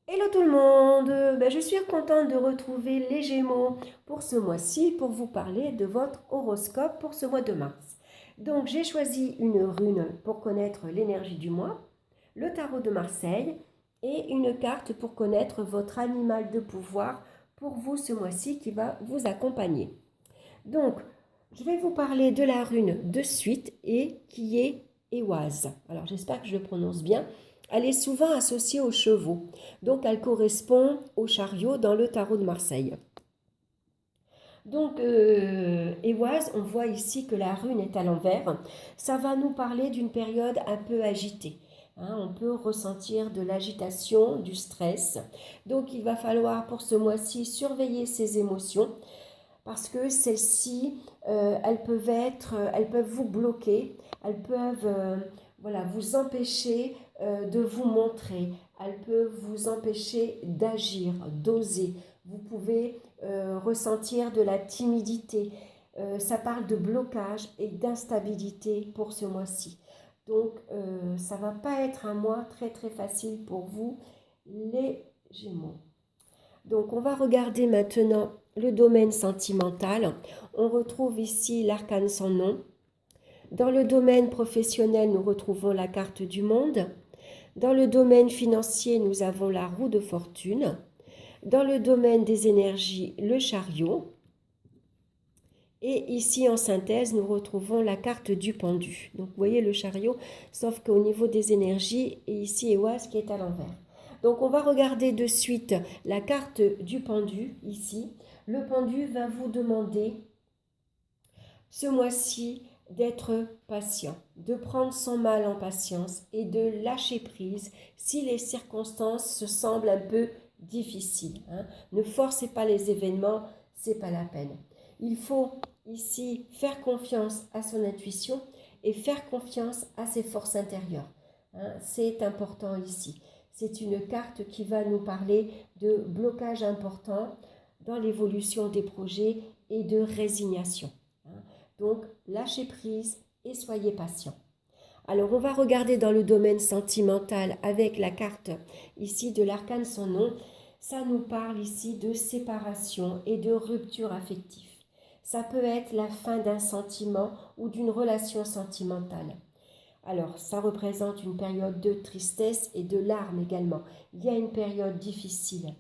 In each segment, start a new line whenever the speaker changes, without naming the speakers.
Hello tout le monde. Je suis contente de retrouver les Gémeaux pour ce mois-ci pour vous parler de votre horoscope pour ce mois de mars. Donc j'ai choisi une rune pour connaître l'énergie du mois, le tarot de Marseille et une carte pour connaître votre animal de pouvoir pour vous ce mois-ci qui va vous accompagner. Donc je vais vous parler de la rune de suite et qui est Éoise. Alors j'espère que je le prononce bien. Elle est souvent associée aux chevaux, donc elle correspond au chariot dans le tarot de Marseille. Donc, Éoise, on voit ici que la rune est à l'envers. Ça va nous parler d'une période un peu agitée. On peut ressentir de l'agitation, du stress. Donc, il va falloir pour ce mois-ci surveiller ses émotions parce que celles-ci, elles peuvent vous bloquer, elles peuvent vous empêcher de vous montrer, elles peuvent vous empêcher d'agir, d'oser. Vous pouvez ressentir de la timidité. Ça parle de blocage et d'instabilité pour ce mois-ci. Donc, ça ne va pas être un mois très très facile pour vous, les Gémeaux. Donc on va regarder maintenant le domaine sentimental. On retrouve ici l'arcane sans nom. Dans le domaine professionnel, nous retrouvons la carte du monde. Dans le domaine financier, nous avons la roue de fortune. Dans le domaine des énergies, le chariot. Et ici, en synthèse, nous retrouvons la carte du pendu. Donc, vous voyez le chariot, sauf qu'au niveau des énergies, et ici, Éoise qui est à l'envers. Donc, on va regarder de suite la carte du pendu, ici. Le pendu va vous demander, ce mois-ci, d'être patient, de prendre son mal en patience et de lâcher prise si les circonstances se semblent un peu difficiles. Ne forcez pas les événements, c'est pas la peine. Il faut ici faire confiance à son intuition et faire confiance à ses forces intérieures. C'est important ici. C'est une carte qui va nous parler de blocage important dans l'évolution des projets et de résignation. Donc, lâchez prise et soyez patient. Alors, on va regarder dans le domaine sentimental avec la carte ici de l'arcane sans nom. Ça nous parle ici de séparation et de rupture affective. Ça peut être la fin d'un sentiment ou d'une relation sentimentale. Alors, ça représente une période de tristesse et de larmes également. Il y a une période difficile.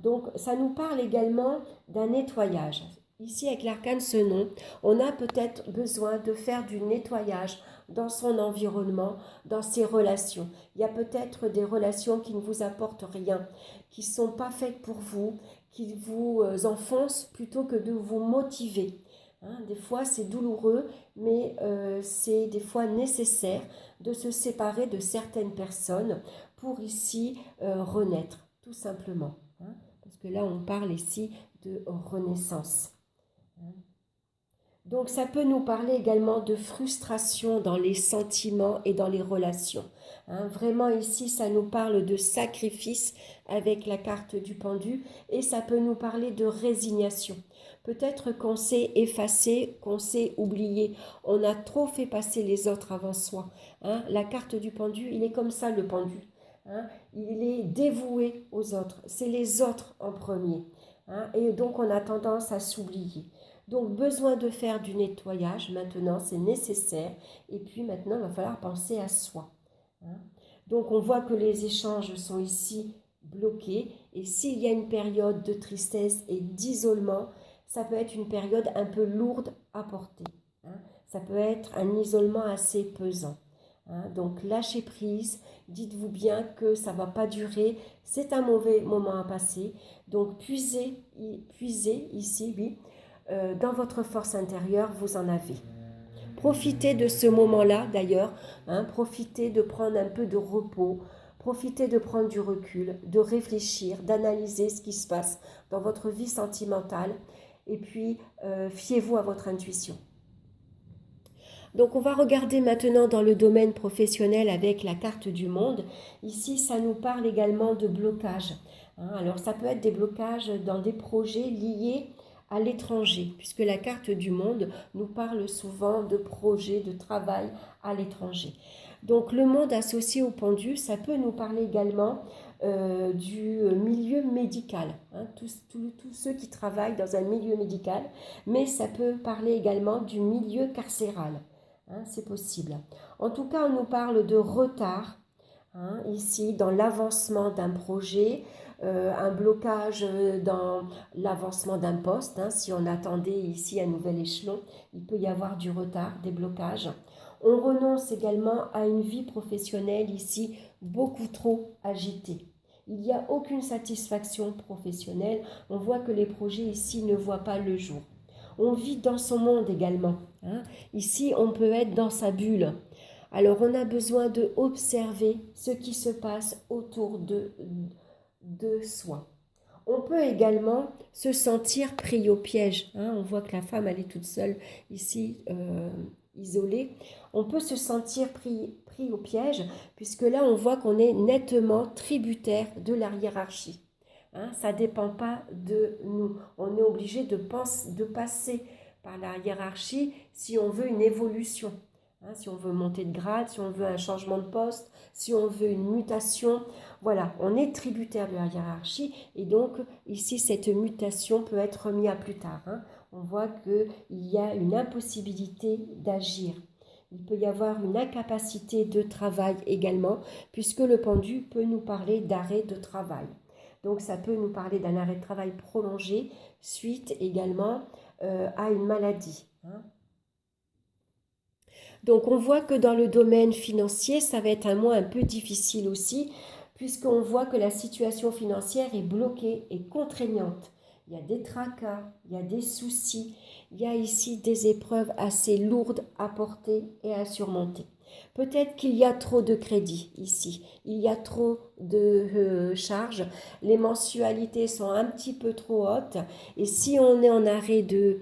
Donc, ça nous parle également d'un nettoyage. Ici, avec l'arcane ce nom, on a peut-être besoin de faire du nettoyage dans son environnement, dans ses relations. Il y a peut-être des relations qui ne vous apportent rien, qui ne sont pas faites pour vous, qui vous enfoncent plutôt que de vous motiver. Des fois, c'est douloureux, mais c'est des fois nécessaire de se séparer de certaines personnes pour ici renaître, tout simplement. Parce que là, on parle ici de renaissance. Donc, ça peut nous parler également de frustration dans les sentiments et dans les relations. Vraiment, ici, ça nous parle de sacrifice avec la carte du pendu et ça peut nous parler de résignation. Peut-être qu'on s'est effacé, qu'on s'est oublié. On a trop fait passer les autres avant soi. La carte du pendu, il est comme ça, le pendu. Il est dévoué aux autres. C'est les autres en premier. Et donc, on a tendance à s'oublier. Donc, besoin de faire du nettoyage maintenant, c'est nécessaire. Et puis maintenant, il va falloir penser à soi. Donc, on voit que les échanges sont ici bloqués. Et s'il y a une période de tristesse et d'isolement, ça peut être une période un peu lourde à porter. Ça peut être un isolement assez pesant. Donc, lâchez prise. Dites-vous bien que ça ne va pas durer. C'est un mauvais moment à passer. Donc, puisez ici, oui, dans votre force intérieure, vous en avez. Profitez de ce moment-là, d'ailleurs. Profitez de prendre un peu de repos. Profitez de prendre du recul, de réfléchir, d'analyser ce qui se passe dans votre vie sentimentale. Et puis, fiez-vous à votre intuition. Donc on va regarder maintenant dans le domaine professionnel avec la carte du monde. Ici, ça nous parle également de blocage. Alors ça peut être des blocages dans des projets liés à l'étranger, puisque la carte du monde nous parle souvent de projets, de travail à l'étranger. Donc le monde associé au pendu, ça peut nous parler également du milieu médical, hein, tous ceux qui travaillent dans un milieu médical, mais ça peut parler également du milieu carcéral, hein, c'est possible. En tout cas, on nous parle de retard, hein, ici dans l'avancement d'un projet, un blocage dans l'avancement d'un poste, hein, si on attendait ici un nouvel échelon, il peut y avoir du retard, des blocages. On renonce également à une vie professionnelle ici beaucoup trop agitée. Il n'y a aucune satisfaction professionnelle. On voit que les projets ici ne voient pas le jour. On vit dans son monde également, hein. Ici, on peut être dans sa bulle. Alors, on a besoin de observer ce qui se passe autour de soi. On peut également se sentir pris au piège, hein. On voit que la femme, elle est toute seule ici, isolée. On peut se sentir pris au piège, puisque là, on voit qu'on est nettement tributaire de la hiérarchie. Hein, ça ne dépend pas de nous. On est obligé de passer par la hiérarchie si on veut une évolution. Hein, si on veut monter de grade, si on veut un changement de poste, si on veut une mutation. Voilà, on est tributaire de la hiérarchie et donc ici, cette mutation peut être remise à plus tard. Hein. On voit qu'il y a une impossibilité d'agir. Il peut y avoir une incapacité de travail également, puisque le pendu peut nous parler d'arrêt de travail. Donc ça peut nous parler d'un arrêt de travail prolongé, suite également à une maladie. Hein. Donc on voit que dans le domaine financier, ça va être un mois un peu difficile aussi, puisqu'on voit que la situation financière est bloquée et contraignante. Il y a des tracas, il y a des soucis, il y a ici des épreuves assez lourdes à porter et à surmonter. Peut-être qu'il y a trop de crédits ici, il y a trop de charges, les mensualités sont un petit peu trop hautes et si on est en arrêt de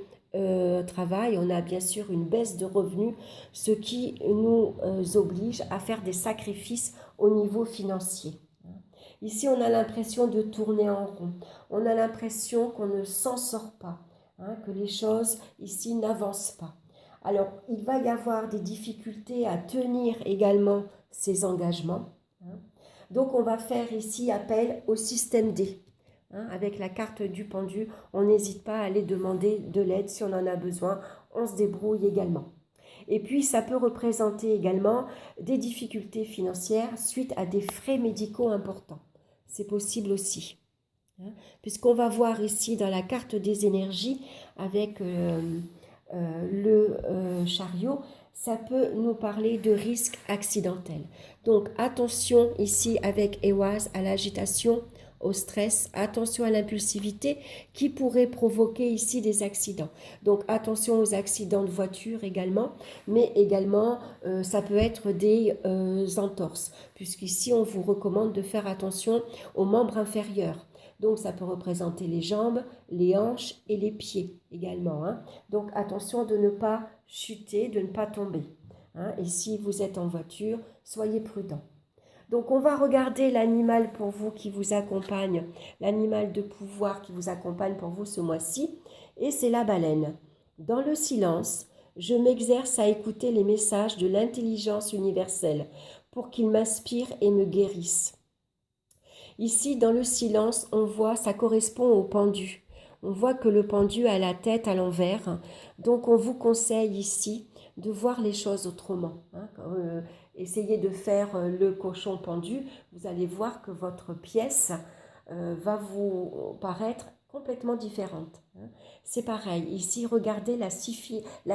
travail, on a bien sûr une baisse de revenus, ce qui nous oblige à faire des sacrifices au niveau financier. Ici, on a l'impression de tourner en rond. On a l'impression qu'on ne s'en sort pas, hein, que les choses ici n'avancent pas. Alors, il va y avoir des difficultés à tenir également ces engagements. Hein. Donc, on va faire ici appel au système D. Hein, avec la carte du pendu, on n'hésite pas à aller demander de l'aide si on en a besoin. On se débrouille également. Et puis, ça peut représenter également des difficultés financières suite à des frais médicaux importants. C'est possible aussi. Hein, puisqu'on va voir ici dans la carte des énergies avec le chariot, ça peut nous parler de risques accidentels. Donc attention ici avec Ehwaz à l'agitation, au stress, attention à l'impulsivité qui pourrait provoquer ici des accidents. Donc attention aux accidents de voiture également, mais également ça peut être des entorses, puisqu'ici on vous recommande de faire attention aux membres inférieurs. Donc ça peut représenter les jambes, les hanches et les pieds également. Hein. Donc attention de ne pas chuter, de ne pas tomber. Hein. Et si vous êtes en voiture, soyez prudent. Donc on va regarder l'animal pour vous qui vous accompagne, l'animal de pouvoir qui vous accompagne pour vous ce mois-ci, et c'est la baleine. Dans le silence, je m'exerce à écouter les messages de l'intelligence universelle pour qu'ils m'inspirent et me guérissent. Ici, dans le silence, on voit, ça correspond au pendu. On voit que le pendu a la tête à l'envers. Donc, on vous conseille ici de voir les choses autrement. Hein. Essayez de faire le cochon pendu. Vous allez voir que votre pièce va vous paraître complètement différente. Hein. C'est pareil. Ici, regardez la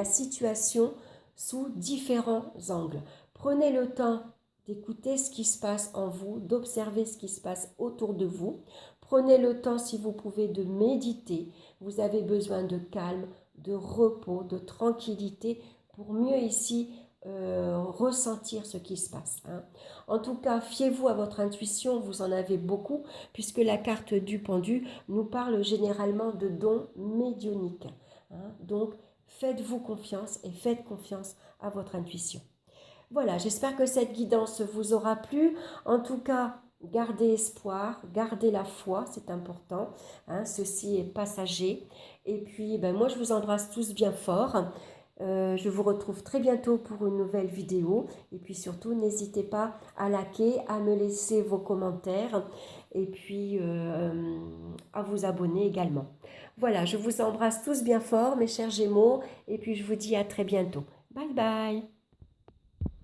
situation sous différents angles. Prenez le temps d'écouter ce qui se passe en vous, d'observer ce qui se passe autour de vous. Prenez le temps, si vous pouvez, de méditer. Vous avez besoin de calme, de repos, de tranquillité pour mieux ici ressentir ce qui se passe. Hein. En tout cas, fiez-vous à votre intuition, vous en avez beaucoup, puisque la carte du pendu nous parle généralement de dons médiumniques. Hein. Donc, faites-vous confiance et faites confiance à votre intuition. Voilà, j'espère que cette guidance vous aura plu. En tout cas, gardez espoir, gardez la foi, c'est important. Hein, ceci est passager. Et puis, moi, je vous embrasse tous bien fort. Je vous retrouve très bientôt pour une nouvelle vidéo. Et puis surtout, n'hésitez pas à liker, à me laisser vos commentaires et puis à vous abonner également. Voilà, je vous embrasse tous bien fort, mes chers Gémeaux, et puis je vous dis à très bientôt. Bye bye!